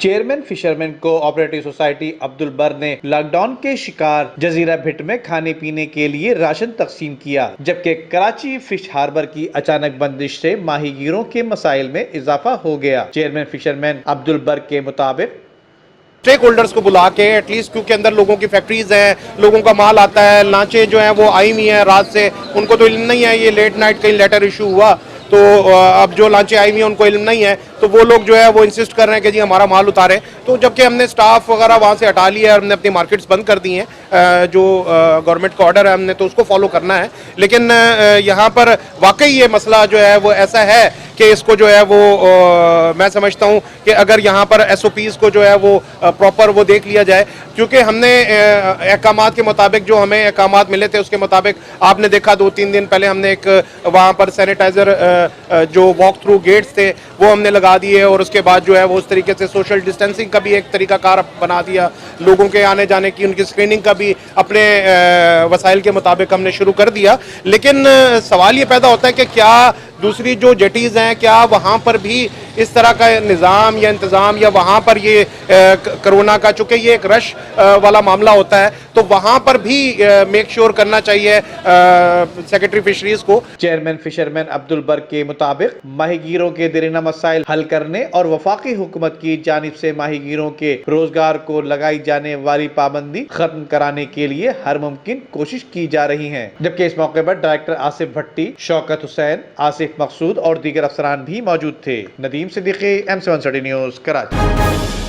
Chairman fishermen کو operative society Abdulbarr نے lock down کے شکار جزیرہ بھٹ میں کھانے پینے کے لیے راشن تقسیم کیا، جبکہ کراچی فش ہاربر کی اچانک بندش سے ماہی گیروں کے مسائل میں اضافہ ہو گیا۔ چیئرمین فشرمین عبدالبر کے مطابق اسٹیک ہولڈرز کو بلا کے ایٹ لیسٹ، کیونکہ اندر لوگوں کی فیکٹریز ہیں، لوگوں کا مال آتا ہے، لانچیں جو ہیں وہ آئی ہوئی ہیں رات سے، ان کو تو علم نہیں ہے یہ لیٹ نائٹ کہیں لیٹر ایشو ہوا تو اب جو لانچیں آئی ہوئی ہیں ان کو علم نہیں ہے، تو وہ لوگ جو ہے وہ انسسٹ کر رہے ہیں کہ جی ہمارا مال اتاریں، تو جبکہ ہم نے سٹاف وغیرہ وہاں سے ہٹا لیا ہے، ہم نے اپنی مارکیٹس بند کر دی ہیں، جو گورنمنٹ کا آرڈر ہے ہم نے تو اس کو فالو کرنا ہے، لیکن یہاں پر واقعی یہ مسئلہ جو ہے وہ ایسا ہے کہ اس کو جو ہے وہ میں سمجھتا ہوں کہ اگر یہاں پر ایس او پیز کو جو ہے وہ پراپر وہ دیکھ لیا جائے، کیونکہ ہم نے احکامات کے مطابق جو ہمیں احکامات ملے تھے اس کے مطابق آپ نے دیکھا 2-3 دن پہلے ہم نے ایک وہاں پر سینیٹائزر جو واک تھرو گیٹس تھے وہ ہم نے لگا دیے، اور اس کے بعد جو ہے وہ اس طریقے سے سوشل ڈسٹینسنگ کا بھی ایک طریقہ کار بنا دیا، لوگوں کے آنے جانے کی ان کی اسکریننگ کا بھی اپنے وسائل کے مطابق ہم نے شروع کر دیا، لیکن سوال یہ پیدا ہوتا ہے کہ کیا دوسری جو جیٹیز ہیں کیا وہاں پر بھی اس طرح کا نظام یا انتظام، یا وہاں پر یہ کرونا کا چونکہ یہ ایک رش والا معاملہ ہوتا ہے تو وہاں پر بھی میک شور کرنا چاہیے سیکرٹری فشریز کو۔ چیئرمین فشرمین عبدالبر کے مطابق ماہی گیروں کے دیرینہ مسائل حل کرنے اور وفاقی حکومت کی جانب سے ماہی گیروں کے روزگار کو لگائی جانے والی پابندی ختم کرانے کے لیے ہر ممکن کوشش کی جا رہی ہے، جبکہ اس موقع پر ڈائریکٹر آصف بھٹی، شوکت حسین، آصف مقصود اور دیگر افسران بھی موجود تھے۔ Nadeem Siddiqui, M7 news, Karachi.